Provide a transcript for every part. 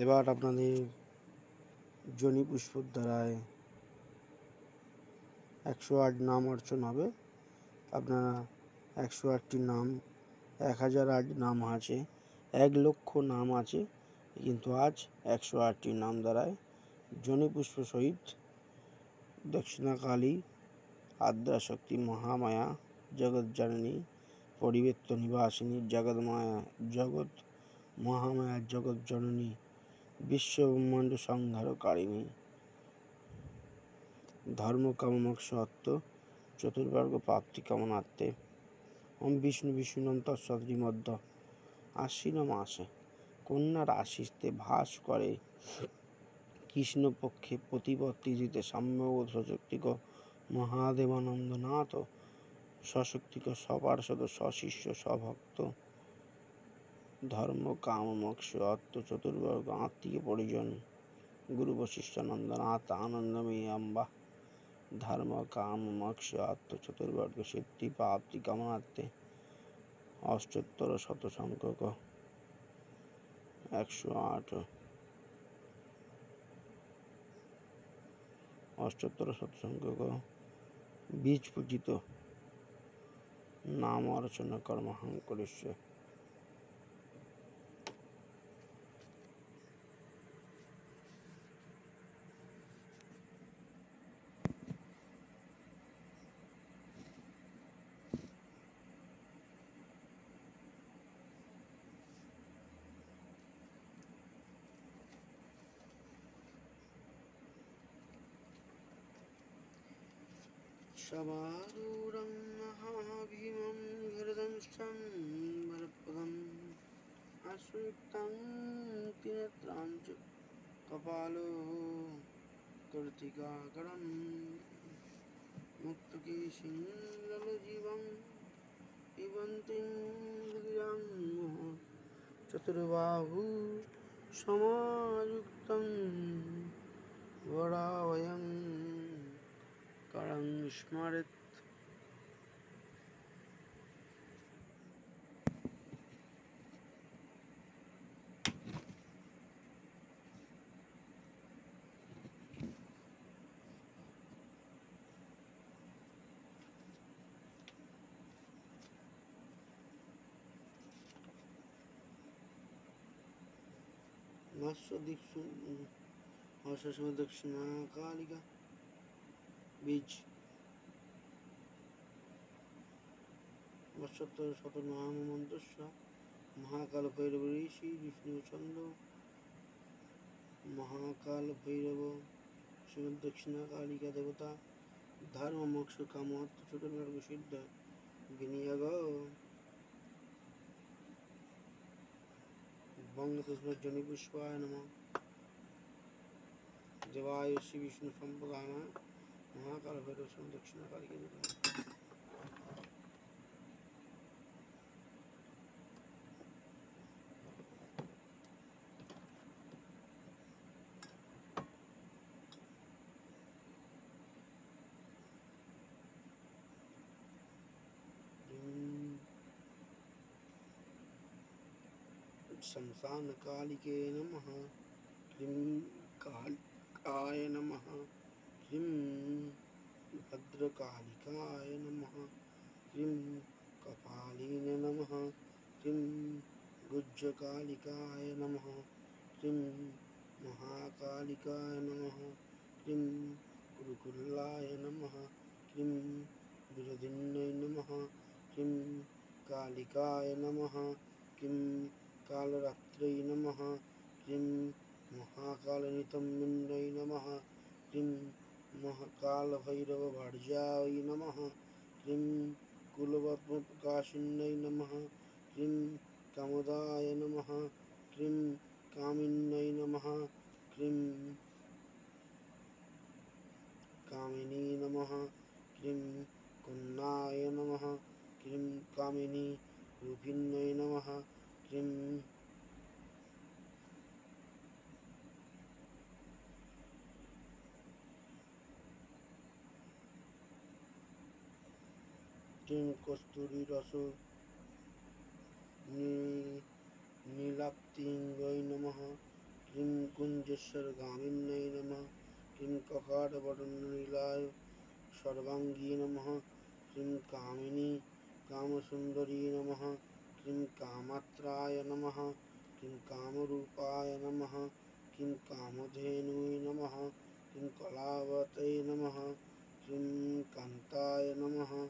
এবার আপনাদের জনি পুষ্পর দ্বারায় 108 নাম অর্চন হবে। আপনারা 108টি নাম, 1008 নাম আছে, 1,00,000 নাম আছে, কিন্তু আজ 108টি নাম দ্বারায় জনি পুষ্প সহিত দক্ষিণাকালী, আদ্যাশক্তি, মহামায়া, জগৎজননী, পরিবেত্ত নিবাসিনী, জগৎমায়া, জগৎ মহামায়া, জগৎজননী, বিশ্বব্রহ্মাণ্ড সংহারকারিণী, ধর্ম কাম মোক্ষ অর্থ চতুর্বর্গ প্রাপ্তি কামনার্থে ওম বিষ্ণু বিষ্ণুনম তৎসৎ আশ্বিন মাসে কন্যা রাশিতে ভাস করে কৃষ্ণপক্ষে প্রতিপদ তিথিতে সাম্যবত সশক্তিক মহাদেবানন্দনাথ সশক্তিক সপার্ষদ সশিষ্য সভক্ত ধর্ম কাম মোক্ষ অর্থ চতুর্বর্গ আত্মীয় পরিজন গুরু বশিষ্ঠানন্দনাথ আনন্দময়ী অম্বা ধর্ম কাম মোক্ষ অর্থ চতুর্বর্গ সিদ্ধি প্রাপ্তি কামনার্থে অষ্টোত্তর শত সংখ্যক 108 অষ্টোত্তর শত সংখ্যক বীজ পূজিত নাম অর্চনা কর্মহং করিষ্যে। সবারূঢ়ং মহাভীমং গরুদংষ্টং বরপ্রদং আশ্রিতাং ত্রিনেত্রাং চ কপালো কর্তিকাকরং মুক্তকেশিং ললজীবং পিবন্তীং হৃদয়ং চতুর্বাহু সমাযুক্তং বরাভয়ং করং স্মরেৎ। দক্ষিণাকালিকা বীজ বৎসত্তর শত নাম মন্ত্রস্য মহাকাল ভৈরব ঋষি বিষ্ণু চন্দ্র মহাকাল ভৈরব শ্রীমদ দক্ষিণাকালিকা দেবতা ধর্ম মোক্ষ কাম অর্থ চতুর্বর্গ সিদ্ধ বিনিয়োগ বঙ্গতস্মৎ জনি পুষ্পায় নমঃ দেবায় শ্রী বিষ্ণু সম্প্রদায় মহাকাল ভৈরব শ্রীমদ দক্ষিণাকালিকা দেবতা। शमशान कालिके नमः। क्लीं कालिकाय नमः। क्लीं भद्रकालिकाय नमः। क्लीं कपालिने नमः। क्लीं गुज्जकालिकाय नमः। क्लीं महाकालिकाय नमः। क्लीं कुरुकुल्लाय नमः। क्लीं विरधिन्यै नमः। क्लीं कालिकाय नमः। क्लीं कालरात्रै नमः। क्लीं महाकालनितम्बिन्यै नमः। क्लीं महाकालभैरवभार्यायै नमः। क्लीं कुलपद्मप्रकाशिन्यै नमः। क्लीं कामदाय नमः। क्लीं कामिन्यै नमः। क्लीं कामिनी नमः। क्लीं कन्नाय नमः। क्लीं कामिनी रूपिण्यै नमः। क्लीं कस्तूरी रस नीलाप्तिङ्गै नमः। क्रीं कुञ्जेश्वरगामिन्यै नमः। क्रीं कपाटवदननीलाय सर्वाङ्गी नमः। क्रीं कामिनी कामसुन्दरी नमः। क्रीं कामात्राय नमः। क्रीं कामरूपाय नमः। क्रीं कामधेनुये नमः। क्रीं कलावतये नमः। क्रीं कान्ताय नमः।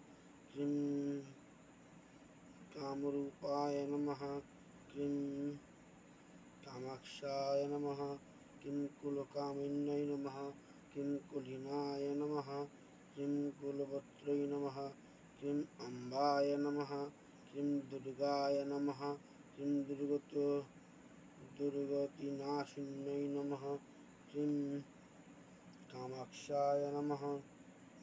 क्रीं कामरूपाय नमः। क्रीं कामाक्षाय नमः। क्रीं कुलकामिन्यै नमः। क्रीं कुलीनाय नमः। क्रीं कुलवत्र्यै नमः। क्रीं अम्बाय नमः। क्रीं दुर्गाय नमः। क्रीं दुर्गतिनाशिन्यै नमः। क्रीं कामाक्षाय नमः।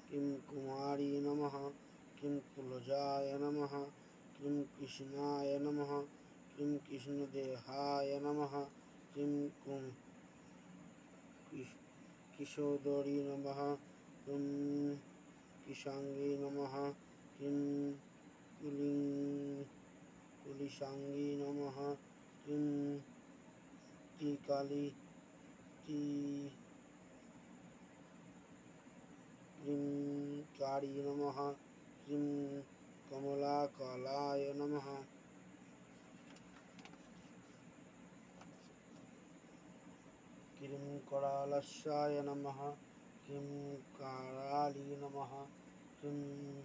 क्रीं कुमारी नमः। क्रीं कुलजाय नमः। क्रीं कृष्णाय नमः। क्रीं कृष्णदेहाय नमः। क्रीं किशोदरी नमः। क्रीं किशाङ्गी नमः। क्रीं कुलिशाङ्गी नमः। क्रीं क्रीं कारी नमः। क्रीं कमलाकालाय नमः। क्रीं करालस्याय नमः। क्रीं कराली नमः। क्रीं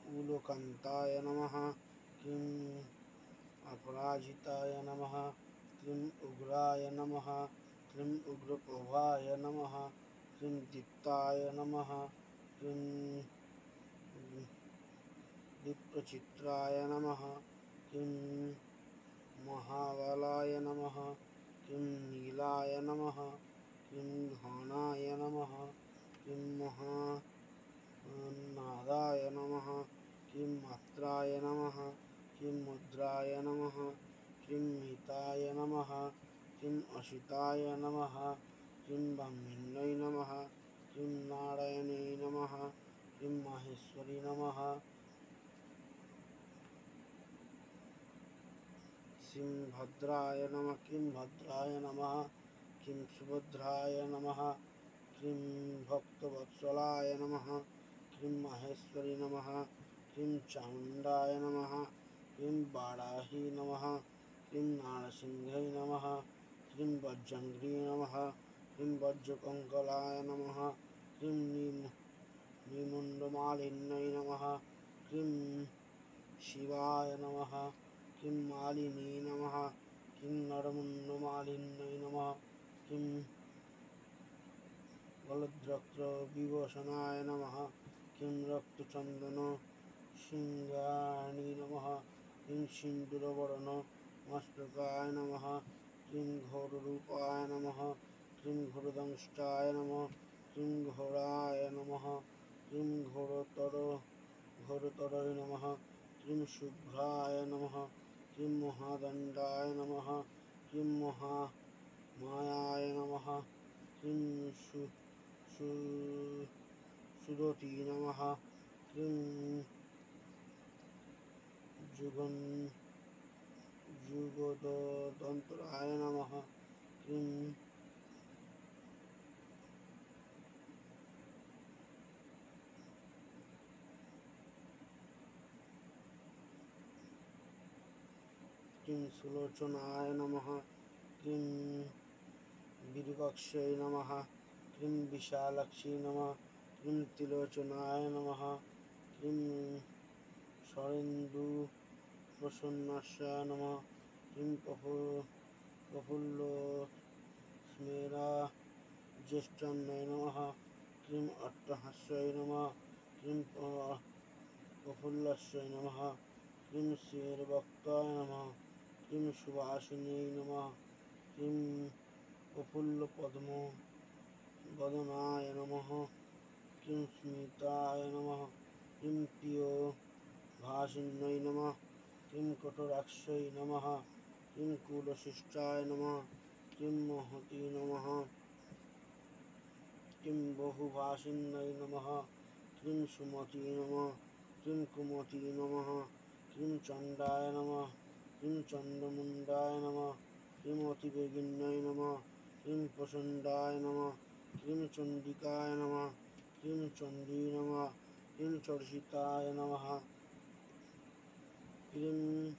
कूलकान्ताय नमः। क्रीं अपराजिताय नमः। क्रीं उग्राय नमः। क्रीं उग्रप्रभाय नमः। क्रीं दीप्ताय नमः। क्रीं दीप्तचित्राय नमः। क्रीं महाबलाय नमः। क्रीं नीलाय नमः। क्रीं घनाय नमः। क्रीं महानादाय नमः। क्रीं मात्राय नमः। क्रीं मुद्राय नमः। क्रीं मिताय नमः। क्रीं असिताय नमः। क्रीं ब्रह्मण्यै नमः। क्रीं नारायण्यै नमः। क्रीं माहेश्वरी नमः। क्रीं भद्राय नमः। क्रीं भद्राय नमः। क्रीं सुभद्राय नमः। क्रीं भक्तवत्सलाय नमः। क्रीं माहेश्वरी नमः। क्रीं चामुण्डाय नमः। क्रीं वाराही नमः। क्रीं नारसिंह्यै नमः। क्रीं वज्रङ्घ्री नमः। क्रीं वज्रकङ्कलाय नमः। क्रीं नीमुण्डमालिन्यै नमः। क्रीं शिवाय नमः। क्रीं मालिनी नमः। क्रीं नरमुण्डमालिन्यै नमः। क्रीं बलद्रक्तविभूषणाय नमः। क्रीं रक्तचन्दनशृङ्गानि नमः। क्रीं सिन्दूरवर्णमस्तकाय नमः। क्रीं घोररूपाय नमः। क्रीं घोरदंष्टाय नमः। क्रीं घोराय नमः। क्रीं घोरतरय नमः। क्रीं शुभ्राय नमः। क्रीं महादण्डाय नमः। क्रीं महामायाय नमः। क्रीं सुदती नमः। क्रीं जुगदन्तराय नमः। क्रीं सुलोचनाय नमः। क्रीं विरूपाक्षै नमः। क्रीं विशालाक्षी नमः। क्रीं त्रिलोचनाय नमः। क्रीं शरन्दुप्रसन्नाय नमः। क्रीं प्रफुल्लस्मेराज्येष्ठायै नमः। क्रीं अट्टहास्यै नमः। क्रीं प्रफुल्लस्यै नमः। क्रीं श्रीर्भक्ताय नमः। क्रीं सुवासिन्यै नमः। क्रीं प्रफुल्लपद्मवदनाय नमः। क्रीं स्मिताय नमः। क्रीं प्रियभाषिण्यै नमः। क्रीं कठोराक्षै नमः। क्रीं कुलशिष्टाय नमः। क्रीं महती नमः। क्रीं बहुभाषिण्यै नमः। क्रीं सुमती नमः। क्रीं कुमती नमः। क्रीं चण्डाय नमः। क्रीं चण्डमुण्डाय नमः। क्रीं अतिवेगिन्यै नमः। प्रचंडाय नमः, क्रीं चंडिकाय नमः, क्रीं चंडी नमः, क्रीं चर्चिताय नमः, क्रीं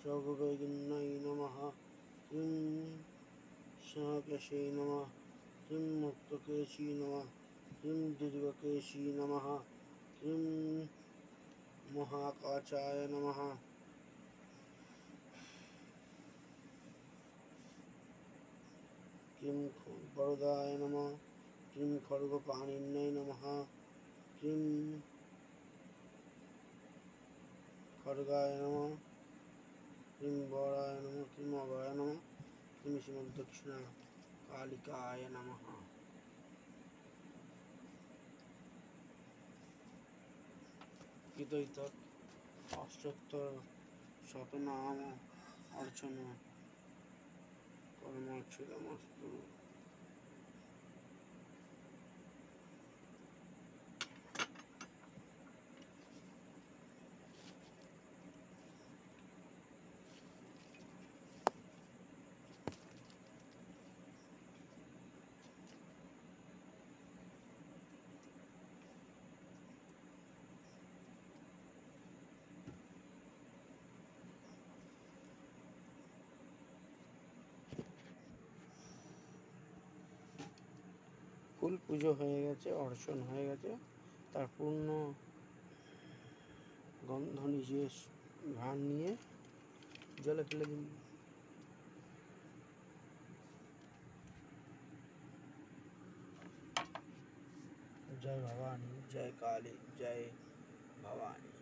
चौगवेगिन्यै नमः, क्रीं शंखकेशे नमः, क्रीं मुक्तकेशी नमः, क्रीं दीर्घकेशी नमः, क्रीं महाकाचाय नमः, क्रीं वरदाय नमः, क्रीं खड्गपाणिन्यै नमः, क्रीं खड्गाय नमः, क्रीं वराय नमः, क्रीं अभयाय नमः, क्रीं श्रीमद्दक्षिणा कालिकाय नमः। इतः अष्टोत्तर शतनाम अर्चना कर्माक्षरमस्तु। ফুল পুজো হয়ে গেছে, অর্চন হয়ে গেছে, তার পূর্ণ গন্ধ নিজে ঘ্রাণ নিয়ে জলে ফেলে দিন। जय भवानी, जय काली, जय भवानी।